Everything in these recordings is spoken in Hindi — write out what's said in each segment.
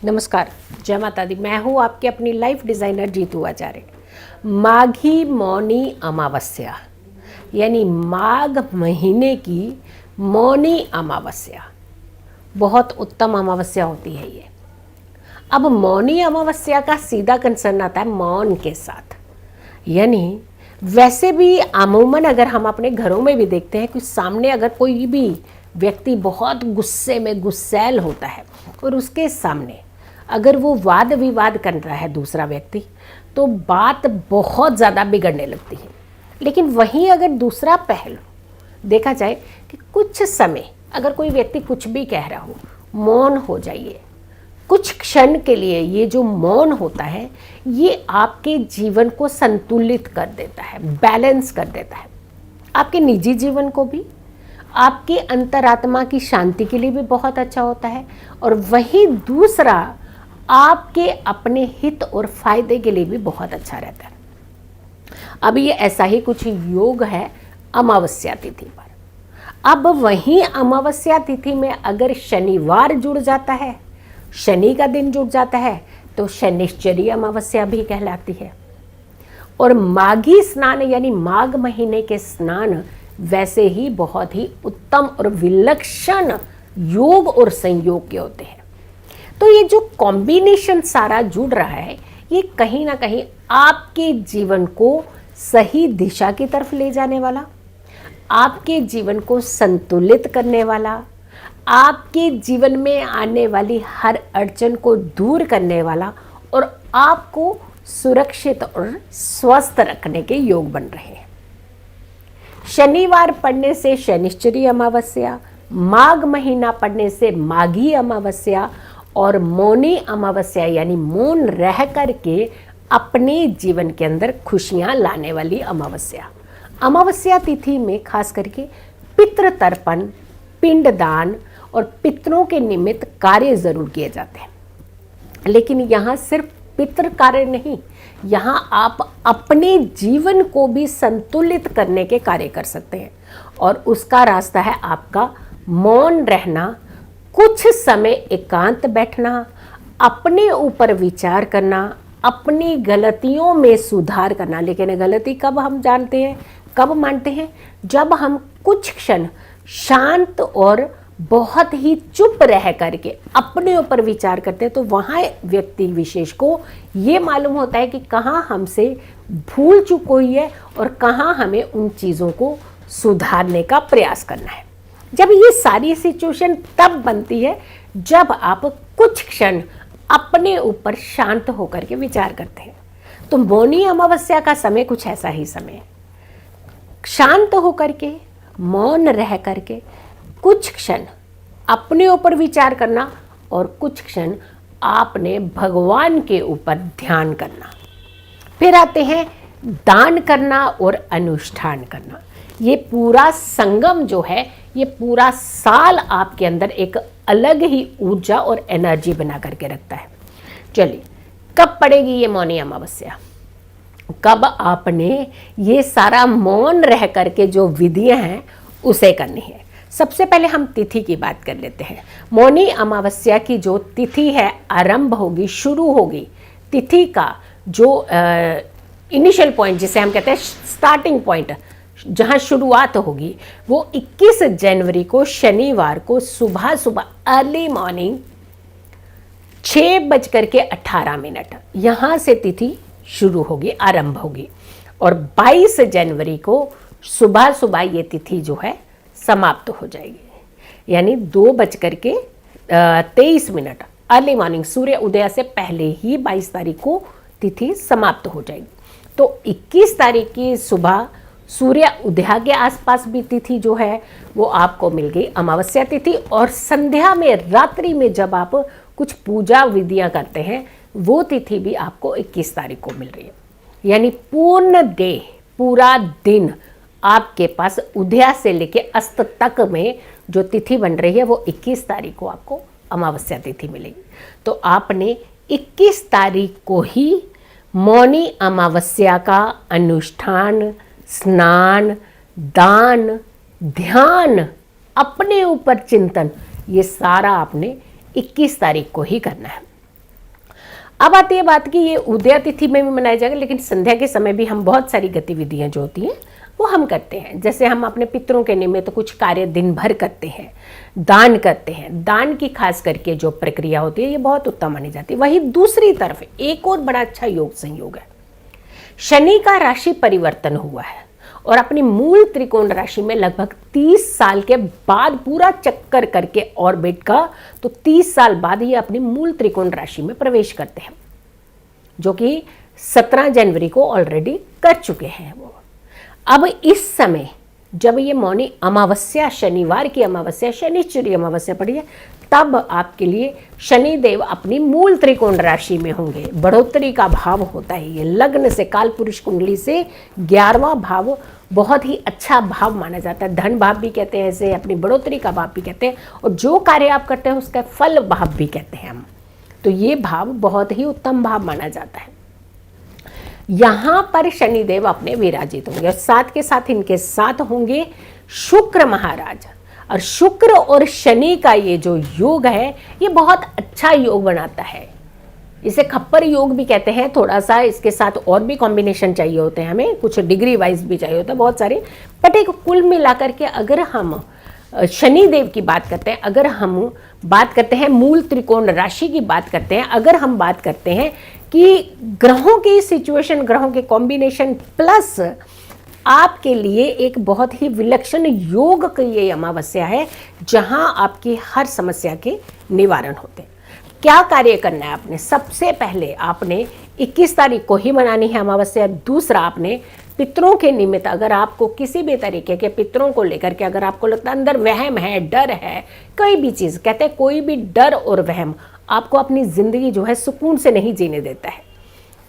नमस्कार, जय माता दी। मैं हूँ आपकी अपनी लाइफ डिज़ाइनर जीतू आचार्य। माघी मौनी अमावस्या यानी माघ महीने की मौनी अमावस्या बहुत उत्तम अमावस्या होती है ये। अब मौनी अमावस्या का सीधा कंसर्न आता है मौन के साथ। यानी वैसे भी अमूमन अगर हम अपने घरों में भी देखते हैं कि सामने अगर कोई भी व्यक्ति बहुत गुस्से में गुस्सैल होता है और उसके सामने अगर वो वाद विवाद कर रहा है दूसरा व्यक्ति, तो बात बहुत ज़्यादा बिगड़ने लगती है। लेकिन वहीं अगर दूसरा पहलू देखा जाए कि कुछ समय अगर कोई व्यक्ति कुछ भी कह रहा हो, मौन हो जाइए कुछ क्षण के लिए। ये जो मौन होता है ये आपके जीवन को संतुलित कर देता है, बैलेंस कर देता है। आपके निजी जीवन को भी, आपके अंतरात्मा की शांति के लिए भी बहुत अच्छा होता है, और वहीं दूसरा आपके अपने हित और फायदे के लिए भी बहुत अच्छा रहता है। अब ये ऐसा ही कुछ योग है अमावस्या तिथि पर। अब वहीं अमावस्या तिथि में अगर शनिवार जुड़ जाता है, शनि का दिन जुड़ जाता है, तो शनिश्चरी अमावस्या भी कहलाती है। और माघी स्नान यानी माघ महीने के स्नान वैसे ही बहुत ही उत्तम और विलक्षण योग और संयोग के होते हैं। तो ये जो कॉम्बिनेशन सारा जुड़ रहा है ये कहीं ना कहीं आपके जीवन को सही दिशा की तरफ ले जाने वाला, आपके जीवन को संतुलित करने वाला, आपके जीवन में आने वाली हर अड़चन को दूर करने वाला और आपको सुरक्षित और स्वस्थ रखने के योग बन रहे हैं। शनिवार पड़ने से शनिश्चरी अमावस्या, माघ महीना पड़ने से माघी अमावस्या, और मौनी अमावस्या यानी मौन रह करके अपने जीवन के अंदर खुशियां लाने वाली अमावस्या। अमावस्या तिथि में खास करके पितृ तर्पण, पिंडदान और पितरों के निमित्त कार्य जरूर किए जाते हैं। लेकिन यहाँ सिर्फ पितृ कार्य नहीं, यहाँ आप अपने जीवन को भी संतुलित करने के कार्य कर सकते हैं, और उसका रास्ता है आपका मौन रहना, कुछ समय एकांत बैठना, अपने ऊपर विचार करना, अपनी गलतियों में सुधार करना। लेकिन गलती कब हम जानते हैं, कब मानते हैं? जब हम कुछ क्षण शांत और बहुत ही चुप रह करके अपने ऊपर विचार करते हैं, तो वहाँ व्यक्ति विशेष को ये मालूम होता है कि कहाँ हमसे भूल चूक हुई है और कहाँ हमें उन चीज़ों को सुधारने का प्रयास करना है। जब ये सारी सिचुएशन तब बनती है जब आप कुछ क्षण अपने ऊपर शांत होकर के विचार करते हैं। तो मौनी अमावस्या का समय कुछ ऐसा ही समय है। शांत होकर के, मौन रह करके कुछ क्षण अपने ऊपर विचार करना और कुछ क्षण आपने भगवान के ऊपर ध्यान करना। फिर आते हैं दान करना और अनुष्ठान करना। ये पूरा संगम जो है ये पूरा साल आपके अंदर एक अलग ही ऊर्जा और एनर्जी बना करके रखता है। चलिए, कब पड़ेगी ये मौनी अमावस्या? कब आपने ये सारा मौन रह करके जो विधियां हैं उसे करनी है। सबसे पहले हम तिथि की बात कर लेते हैं। मौनी अमावस्या की जो तिथि है आरंभ होगी, शुरू होगी। तिथि का जो इनिशियल पॉइंट जिसे हम कहते हैं स्टार्टिंग पॉइंट, जहाँ शुरुआत होगी, वो 21 जनवरी को शनिवार को सुबह सुबह अर्ली मॉर्निंग 6:18 यहाँ से तिथि शुरू होगी, आरंभ होगी। और 22 जनवरी को सुबह सुबह ये तिथि जो है समाप्त हो जाएगी। यानी 2:23 अर्ली मॉर्निंग, सूर्य उदय से पहले ही 22 तारीख को तिथि समाप्त हो जाएगी। तो 21 तारीख की सुबह सूर्य उदय के आसपास भी तिथि जो है वो आपको मिल गई अमावस्या तिथि। और संध्या में, रात्रि में जब आप कुछ पूजा विधियां करते हैं, वो तिथि भी आपको 21 तारीख को मिल रही है। यानी पूर्ण डे, पूरा दिन आपके पास उदय से लेके अस्त तक में जो तिथि बन रही है वो 21 तारीख को आपको अमावस्या तिथि मिलेगी। तो आपने 21 तारीख को ही मौनी अमावस्या का अनुष्ठान, स्नान, दान, ध्यान, अपने ऊपर चिंतन, ये सारा आपने 21 तारीख को ही करना है। अब आती है बात कि ये उदय तिथि में भी मनाया जाएगा, लेकिन संध्या के समय भी हम बहुत सारी गतिविधियां जो होती हैं वो हम करते हैं। जैसे हम अपने पितरों के निमित्त कुछ कार्य दिन भर करते हैं, दान करते हैं। दान की खास करके जो प्रक्रिया होती है ये बहुत उत्तम मानी जाती है। वहीं दूसरी तरफ एक और बड़ा अच्छा योग संयोग है, शनि का राशि परिवर्तन हुआ है और अपनी मूल त्रिकोण राशि में लगभग 30 साल के बाद पूरा चक्कर करके ऑर्बिट का, तो 30 साल बाद ये अपनी मूल त्रिकोण राशि में प्रवेश करते हैं, जो कि 17 जनवरी को ऑलरेडी कर चुके हैं वो। अब इस समय जब ये मौनी अमावस्या, शनिवार की अमावस्या, शनिश्चरी अमावस्या पड़ी है, तब आपके लिए शनिदेव अपनी मूल त्रिकोण राशि में होंगे। बढ़ोतरी का भाव होता है ये, लग्न से काल पुरुष कुंडली से 11वां भाव बहुत ही अच्छा भाव माना जाता है। धन भाव भी कहते हैं इसे, अपनी बढ़ोतरी का भाव भी कहते हैं, और जो कार्य आप करते हैं उसका फल भाव भी कहते हैं हम। तो ये भाव बहुत ही उत्तम भाव माना जाता है। यहाँ पर शनिदेव अपने विराजित होंगे और साथ के साथ इनके साथ होंगे शुक्र महाराज। और शुक्र और शनि का ये जो योग है ये बहुत अच्छा योग बनाता है। इसे खप्पर योग भी कहते हैं। थोड़ा सा इसके साथ और भी कॉम्बिनेशन चाहिए होते हैं हमें, कुछ डिग्री वाइज भी चाहिए होता है बहुत सारे, बट एक कुल मिलाकर के अगर हम शनि देव की बात करते हैं, अगर हम बात करते हैं मूल त्रिकोण राशि की बात करते हैं, अगर हम बात करते हैं कि ग्रहों की सिचुएशन, ग्रहों के कॉम्बिनेशन प्लस आपके लिए एक बहुत ही विलक्षण योग की ये अमावस्या है जहां आपकी हर समस्या के निवारण होते हैं। क्या कार्य करना है आपने? सबसे पहले आपने 21 तारीख को ही मनानी है अमावस्या। दूसरा, आपने पितरों के निमित्त, अगर आपको किसी भी तरीके के पितरों को लेकर के अगर आपको लगता है अंदर वहम है, डर है, कोई भी चीज़, कहते हैं कोई भी डर और वहम आपको अपनी ज़िंदगी जो है सुकून से नहीं जीने देता है,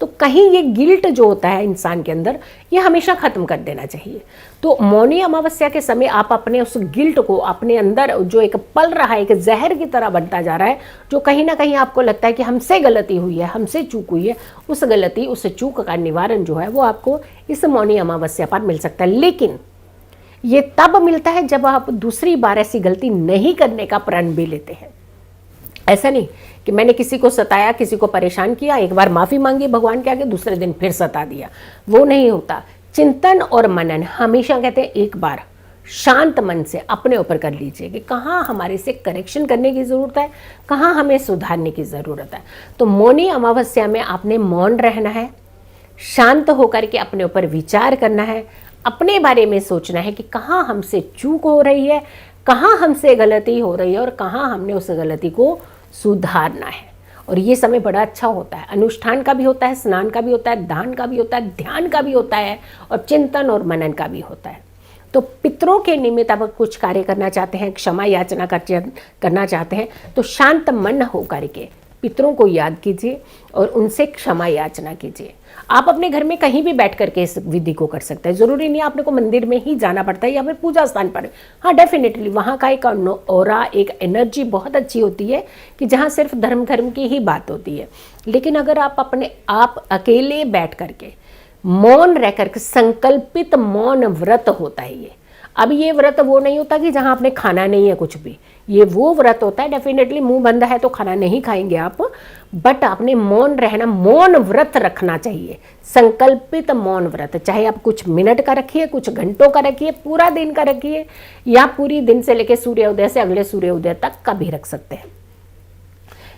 तो कहीं ये गिल्ट जो होता है इंसान के अंदर, ये हमेशा ख़त्म कर देना चाहिए। तो मौनी अमावस्या के समय आप अपने उस गिल्ट को अपने अंदर जो एक पल रहा है, एक जहर की तरह बनता जा रहा है, जो कहीं ना कहीं आपको लगता है कि हमसे गलती हुई है, हमसे चूक हुई है, उस गलती, उस चूक का निवारण जो है वो आपको इस मौनी अमावस्या पर मिल सकता है। लेकिन ये तब मिलता है जब आप दूसरी बार ऐसी गलती नहीं करने का प्रण भी लेते हैं। ऐसा नहीं कि मैंने किसी को सताया, किसी को परेशान किया, एक बार माफ़ी मांगी भगवान के आगे, दूसरे दिन फिर सता दिया, वो नहीं होता। चिंतन और मनन हमेशा कहते हैं एक बार शांत मन से अपने ऊपर कर लीजिए कि कहाँ हमारे से करेक्शन करने की ज़रूरत है, कहाँ हमें सुधारने की ज़रूरत है। तो मौनी अमावस्या में आपने मौन रहना है, शांत होकर के अपने ऊपर विचार करना है, अपने बारे में सोचना है कि कहाँ हमसे चूक हो रही है, कहाँ हमसे गलती हो रही है और कहाँ हमने उस गलती को सुधारना है। और ये समय बड़ा अच्छा होता है, अनुष्ठान का भी होता है, स्नान का भी होता है, दान का भी होता है, ध्यान का भी होता है और चिंतन और मनन का भी होता है। तो पितरों के निमित्त आप कुछ कार्य करना चाहते हैं, क्षमा याचना करना चाहते हैं, तो शांत मन होकर के पितरों को याद कीजिए और उनसे क्षमा याचना कीजिए। आप अपने घर में कहीं भी बैठ करके इस विधि को कर सकते हैं, ज़रूरी नहीं आपने को मंदिर में ही जाना पड़ता है या फिर पूजा स्थान पर। हाँ, डेफिनेटली वहाँ का एक ऑरा, एक एनर्जी बहुत अच्छी होती है कि जहाँ सिर्फ धर्म की ही बात होती है। लेकिन अगर आप अकेले बैठ करके मौन रह करके, संकल्पित मौन व्रत होता है ये। अब ये व्रत वो नहीं होता कि जहाँ आपने खाना नहीं है कुछ भी, ये वो व्रत होता है, डेफिनेटली मुंह बंद है तो खाना नहीं खाएंगे आप, बट आपने मौन रहना, मौन व्रत रखना चाहिए, संकल्पित मौन व्रत। चाहे आप कुछ मिनट का रखिए, कुछ घंटों का रखिए, पूरा दिन का रखिए, या पूरी दिन से लेकर सूर्योदय से अगले सूर्योदय तक का भी रख सकते हैं।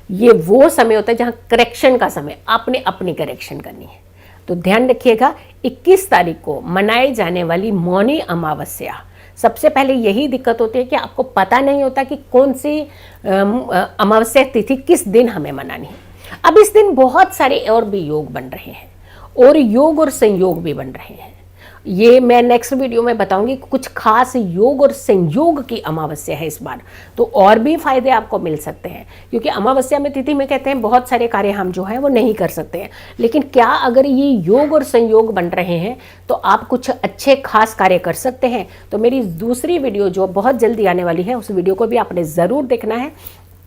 ये वो समय होता है जहाँ करेक्शन का समय, आपने अपनी करेक्शन करनी है। तो ध्यान रखिएगा, 21 तारीख को मनाई जाने वाली मौनी अमावस्या, सबसे पहले यही दिक्कत होती है कि आपको पता नहीं होता कि कौन सी अमावस्या तिथि किस दिन हमें मनानी है। अब इस दिन बहुत सारे और भी योग बन रहे हैं और योग और संयोग भी बन रहे हैं। ये मैं नेक्स्ट वीडियो में बताऊंगी, कुछ खास योग और संयोग की अमावस्या है इस बार, तो और भी फायदे आपको मिल सकते हैं। क्योंकि अमावस्या में तिथि में कहते हैं बहुत सारे कार्य हम जो है वो नहीं कर सकते हैं, लेकिन क्या अगर ये योग और संयोग बन रहे हैं तो आप कुछ अच्छे खास कार्य कर सकते हैं। तो मेरी दूसरी वीडियो जो बहुत जल्दी आने वाली है, उस वीडियो को भी आपने ज़रूर देखना है,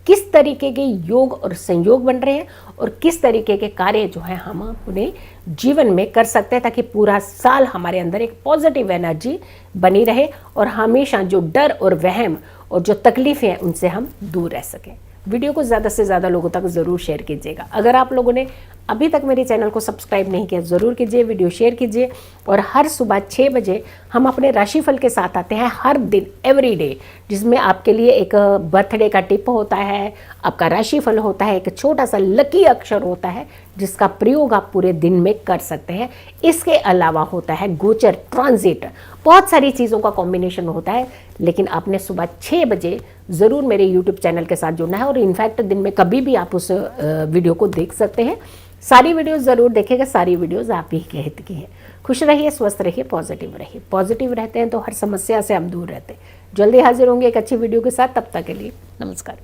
किस तरीके के योग और संयोग बन रहे हैं और किस तरीके के कार्य जो है हम अपने जीवन में कर सकते हैं, ताकि पूरा साल हमारे अंदर एक पॉजिटिव एनर्जी बनी रहे और हमेशा जो डर और वहम और जो तकलीफ़ें हैं उनसे हम दूर रह सकें। वीडियो को ज़्यादा से ज़्यादा लोगों तक ज़रूर शेयर कीजिएगा। अगर आप लोगों ने अभी तक मेरे चैनल को सब्सक्राइब नहीं किया ज़रूर कीजिए, वीडियो शेयर कीजिए। और हर सुबह 6 बजे हम अपने राशिफल के साथ आते हैं हर दिन, एवरी डे, जिसमें आपके लिए एक बर्थडे का टिप होता है, आपका राशिफल होता है, एक छोटा सा लकी अक्षर होता है जिसका प्रयोग आप पूरे दिन में कर सकते हैं। इसके अलावा होता है गोचर, ट्रांजिट, बहुत सारी चीज़ों का कॉम्बिनेशन होता है। लेकिन आपने सुबह 6 बजे ज़रूर मेरे यूट्यूब चैनल के साथ जुड़ना है और इनफैक्ट दिन में कभी भी आप उस वीडियो को देख सकते हैं। सारी वीडियोस ज़रूर देखेगा, सारी वीडियोस आप ही के हित की हैं। खुश रहिए, स्वस्थ रहिए, पॉजिटिव रहिए। पॉजिटिव रहते हैं तो हर समस्या से हम दूर रहते हैं। जल्दी हाजिर होंगे एक अच्छी वीडियो के साथ, तब तक के लिए नमस्कार।